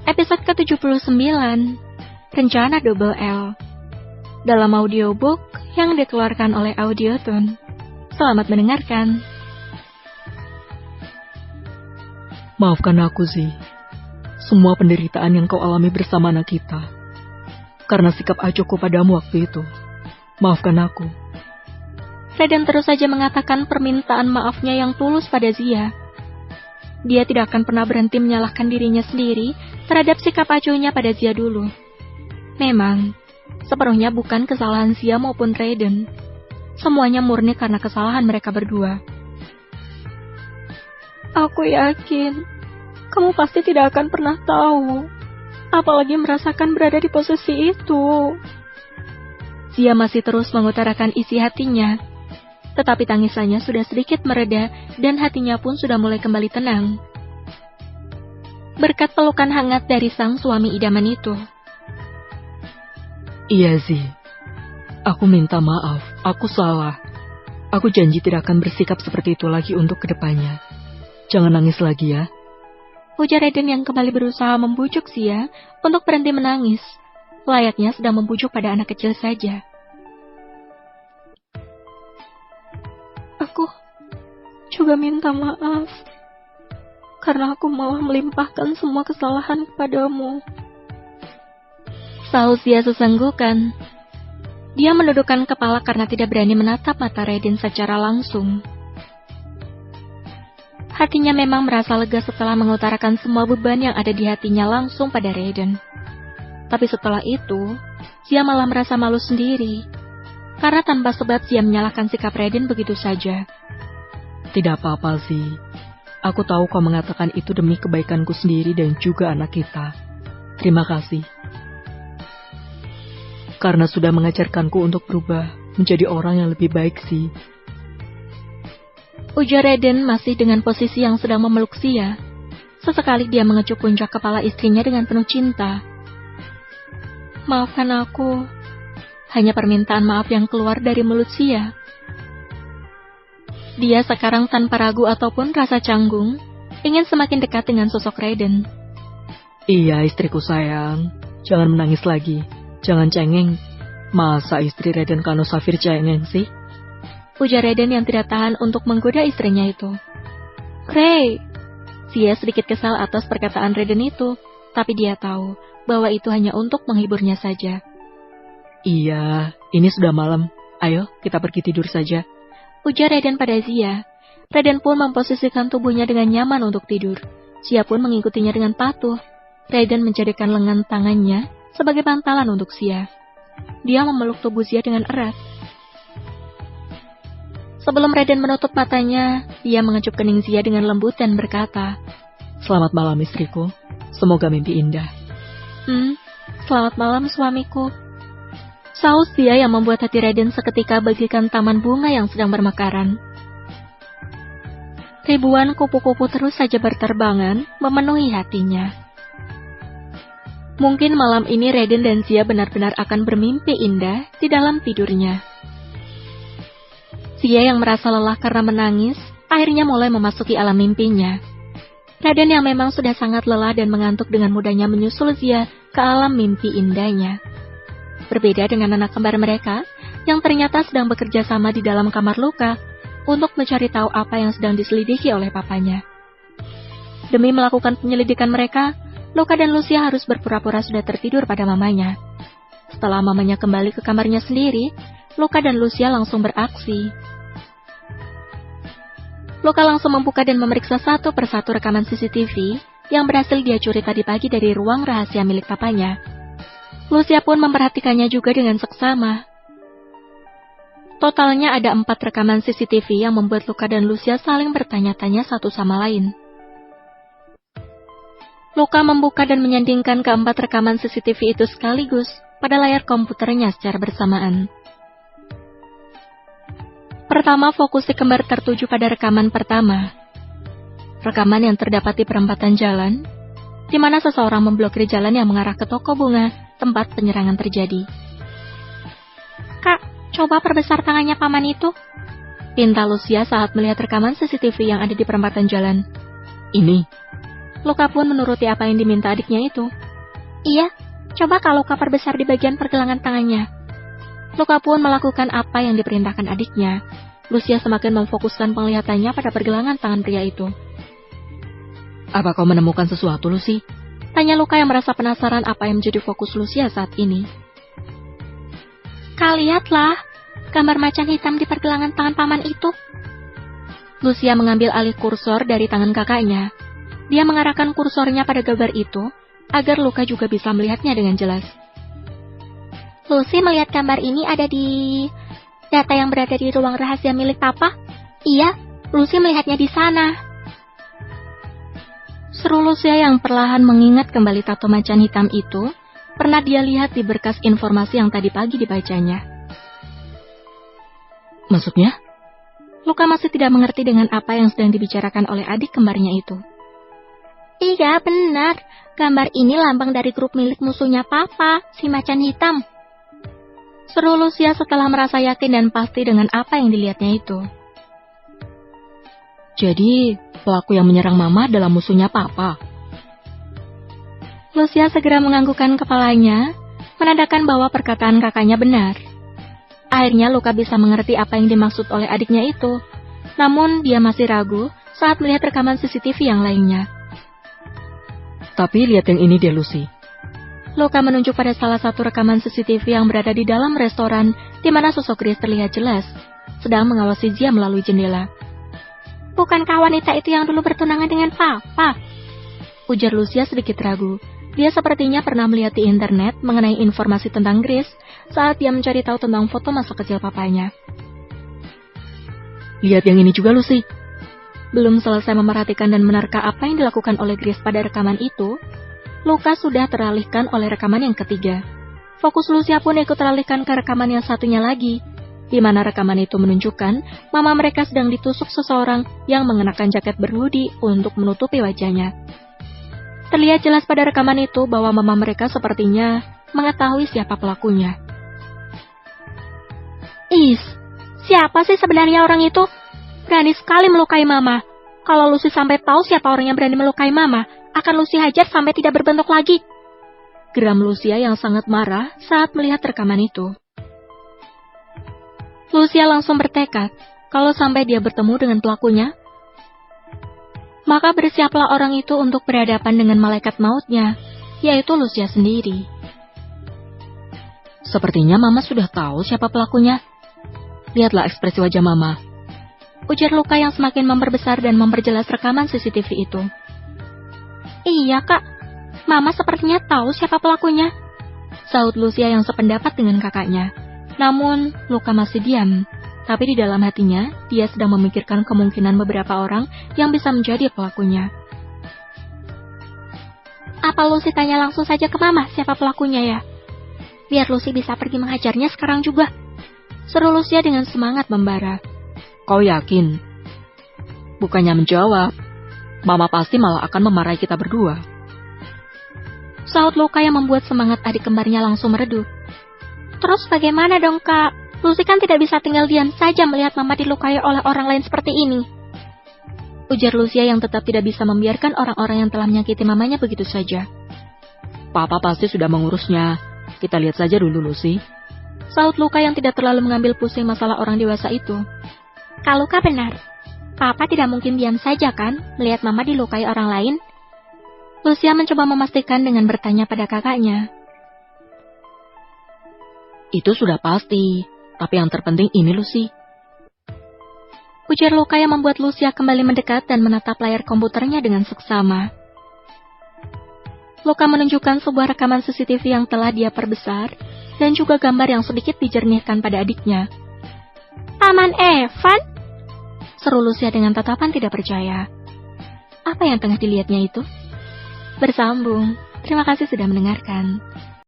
Episode ke-79, Rencana Double L, dalam audiobook yang dikeluarkan oleh Audiotune. Selamat mendengarkan. Maafkan aku, Zi. Semua penderitaan yang kau alami bersama anak kita. Karena sikap acuhku padamu waktu itu. Maafkan aku. Raiden terus saja mengatakan permintaan maafnya yang tulus pada Zia. Dia tidak akan pernah berhenti menyalahkan dirinya sendiri terhadap sikap acuhnya pada Zia dulu. Memang, sepenuhnya bukan kesalahan Zia maupun Raiden. Semuanya murni karena kesalahan mereka berdua. Aku yakin, kamu pasti tidak akan pernah tahu, apalagi merasakan berada di posisi itu. Zia masih terus mengutarakan isi hatinya, tetapi tangisannya sudah sedikit mereda dan hatinya pun sudah mulai kembali tenang. Berkat pelukan hangat dari sang suami idaman itu. Iya, Zi. Aku minta maaf, aku salah. Aku janji tidak akan bersikap seperti itu lagi untuk kedepannya. Jangan nangis lagi ya. Ujar Raiden yang kembali berusaha membujuk Zia untuk berhenti menangis, layaknya sedang membujuk pada anak kecil saja. Aku juga minta maaf, karena aku malah melimpahkan semua kesalahan kepadamu. Sahut Zia sesenggukan. Dia menundukkan kepala karena tidak berani menatap mata Raiden secara langsung. Hatinya memang merasa lega setelah mengutarakan semua beban yang ada di hatinya langsung pada Raiden. Tapi setelah itu, Zia malah merasa malu sendiri. Karena tanpa sebab Zia menyalahkan sikap Raiden begitu saja. Tidak apa-apa, Zi. Aku tahu kau mengatakan itu demi kebaikanku sendiri dan juga anak kita. Terima kasih. Karena sudah mengajarkanku untuk berubah menjadi orang yang lebih baik, Zi. Ujar Raiden masih dengan posisi yang sedang memeluk Zia. Sesekali dia mengecup puncak kepala istrinya dengan penuh cinta. Maafkan aku. Hanya permintaan maaf yang keluar dari mulut Zia. Dia sekarang tanpa ragu ataupun rasa canggung, ingin semakin dekat dengan sosok Raiden. Iya, istriku sayang. Jangan menangis lagi. Jangan cengeng. Masa istri Raiden Kano Safir cengeng sih? Ujar Raiden yang tidak tahan untuk menggoda istrinya itu. Ray! Zia sedikit kesal atas perkataan Raiden itu, tapi dia tahu bahwa itu hanya untuk menghiburnya saja. Iya, ini sudah malam. Ayo, kita pergi tidur saja. Ujar Raiden pada Zia. Raiden pun memposisikan tubuhnya dengan nyaman untuk tidur. Zia pun mengikutinya dengan patuh. Raiden menjadikan lengan tangannya sebagai bantalan untuk Zia. Dia memeluk tubuh Zia dengan erat. Sebelum Raiden menutup matanya, dia mengecup kening Zia dengan lembut dan berkata, Selamat malam istriku. Semoga mimpi indah. Selamat malam suamiku. Sahut Zia yang membuat hati Raiden seketika bagaikan taman bunga yang sedang bermekaran. Ribuan kupu-kupu terus saja berterbangan memenuhi hatinya. Mungkin malam ini Raiden dan Zia benar-benar akan bermimpi indah di dalam tidurnya. Zia yang merasa lelah karena menangis, akhirnya mulai memasuki alam mimpinya. Raiden yang memang sudah sangat lelah dan mengantuk dengan mudahnya menyusul Zia ke alam mimpi indahnya. Berbeda dengan anak kembar mereka, yang ternyata sedang bekerja sama di dalam kamar Luka untuk mencari tahu apa yang sedang diselidiki oleh papanya. Demi melakukan penyelidikan mereka, Luka dan Lucia harus berpura-pura sudah tertidur pada mamanya. Setelah mamanya kembali ke kamarnya sendiri, Luka dan Lucia langsung beraksi. Luka langsung membuka dan memeriksa satu persatu rekaman CCTV yang berhasil dia curi tadi pagi dari ruang rahasia milik papanya. Lucia pun memperhatikannya juga dengan seksama. Totalnya ada 4 rekaman CCTV yang membuat Luka dan Lucia saling bertanya-tanya satu sama lain. Luka membuka dan menyandingkan keempat rekaman CCTV itu sekaligus pada layar komputernya secara bersamaan. Pertama, fokus si kembar tertuju pada rekaman pertama. Rekaman yang terdapat di perempatan jalan, di mana seseorang memblokir jalan yang mengarah ke toko bunga tempat penyerangan terjadi. Kak, coba perbesar tangannya paman itu. Pinta Lucia saat melihat rekaman CCTV yang ada di perempatan jalan. Ini. Luka pun menuruti apa yang diminta adiknya itu. Iya, coba kalau Luka perbesar di bagian pergelangan tangannya. Luka pun melakukan apa yang diperintahkan adiknya. Lucia semakin memfokuskan penglihatannya pada pergelangan tangan pria itu. Apa kau menemukan sesuatu, Lucy? Tanya Luka yang merasa penasaran apa yang menjadi fokus Lucia saat ini. Kau lihatlah, gambar macan hitam di pergelangan tangan paman itu. Lucia mengambil alih kursor dari tangan kakaknya. Dia mengarahkan kursornya pada gambar itu, agar Luka juga bisa melihatnya dengan jelas. Lucy melihat gambar ini ada di data yang berada di ruang rahasia milik Papa. Iya, Lucy melihatnya di sana. Seru Lucia yang perlahan mengingat kembali tato macan hitam itu, pernah dia lihat di berkas informasi yang tadi pagi dibacanya. Maksudnya? Luka masih tidak mengerti dengan apa yang sedang dibicarakan oleh adik kembarnya itu. Iya, benar. Gambar ini lambang dari grup milik musuhnya Papa, si macan hitam. Seru Lucia setelah merasa yakin dan pasti dengan apa yang dilihatnya itu. Jadi, pelaku yang menyerang Mama adalah musuhnya Papa. Lucia segera menganggukkan kepalanya, menandakan bahwa perkataan kakaknya benar. Akhirnya Luka bisa mengerti apa yang dimaksud oleh adiknya itu. Namun dia masih ragu saat melihat rekaman CCTV yang lainnya. Tapi lihat yang ini deh, Lucy. Luka menunjuk pada salah satu rekaman CCTV yang berada di dalam restoran, di mana sosok Grace terlihat jelas, sedang mengawasi Zia melalui jendela. Bukankah wanita itu yang dulu bertunangan dengan Papa? Ujar Lucia sedikit ragu. Dia sepertinya pernah melihat di internet mengenai informasi tentang Grace saat dia mencari tahu tentang foto masa kecil papanya. Lihat yang ini juga, Lucy. Belum selesai memerhatikan dan menerka apa yang dilakukan oleh Grace pada rekaman itu, Luka sudah teralihkan oleh rekaman yang ketiga. Fokus Lucia pun ikut teralihkan ke rekaman yang satunya lagi, di mana rekaman itu menunjukkan mama mereka sedang ditusuk seseorang yang mengenakan jaket berhoodie untuk menutupi wajahnya. Terlihat jelas pada rekaman itu bahwa mama mereka sepertinya mengetahui siapa pelakunya. Siapa sih sebenarnya orang itu? Berani sekali melukai mama. Kalau Lucy sampai tahu siapa orang yang berani melukai mama, akan Lucy hajar sampai tidak berbentuk lagi. Geram Lucia yang sangat marah saat melihat rekaman itu. Lucia langsung bertekad, kalau sampai dia bertemu dengan pelakunya, maka bersiaplah orang itu untuk berhadapan dengan malaikat mautnya, yaitu Lucia sendiri. Sepertinya Mama sudah tahu siapa pelakunya. Lihatlah ekspresi wajah Mama. Ujar Luka yang semakin memperbesar dan memperjelas rekaman CCTV itu. Iya, Kak. Mama sepertinya tahu siapa pelakunya. Sahut Lucia yang sependapat dengan kakaknya. Namun, Luka masih diam. Tapi di dalam hatinya, dia sedang memikirkan kemungkinan beberapa orang yang bisa menjadi pelakunya. Apa Lucy tanya langsung saja ke Mama siapa pelakunya ya? Biar Lucy bisa pergi menghajarnya sekarang juga. Seru Lucia dengan semangat membara. Kau yakin? Bukannya menjawab, Mama pasti malah akan memarahi kita berdua. Sahut Luka yang membuat semangat adik kembarnya langsung meredup. Terus bagaimana dong, Kak? Lucy kan tidak bisa tinggal diam saja melihat Mama dilukai oleh orang lain seperti ini. Ujar Lucia yang tetap tidak bisa membiarkan orang-orang yang telah menyakiti mamanya begitu saja. Papa pasti sudah mengurusnya. Kita lihat saja dulu, Lucy. Sahut Luka yang tidak terlalu mengambil pusing masalah orang dewasa itu. Kalau Luka benar, Papa tidak mungkin diam saja kan melihat Mama dilukai orang lain? Lucia mencoba memastikan dengan bertanya pada kakaknya. Itu sudah pasti. Tapi yang terpenting ini, Lucy. Ujar Luka yang membuat Lucia kembali mendekat dan menatap layar komputernya dengan seksama. Luka menunjukkan sebuah rekaman CCTV yang telah dia perbesar dan juga gambar yang sedikit dijernihkan pada adiknya. Paman Evan? Seru Lucia dengan tatapan tidak percaya. Apa yang tengah dilihatnya itu? Bersambung. Terima kasih sudah mendengarkan.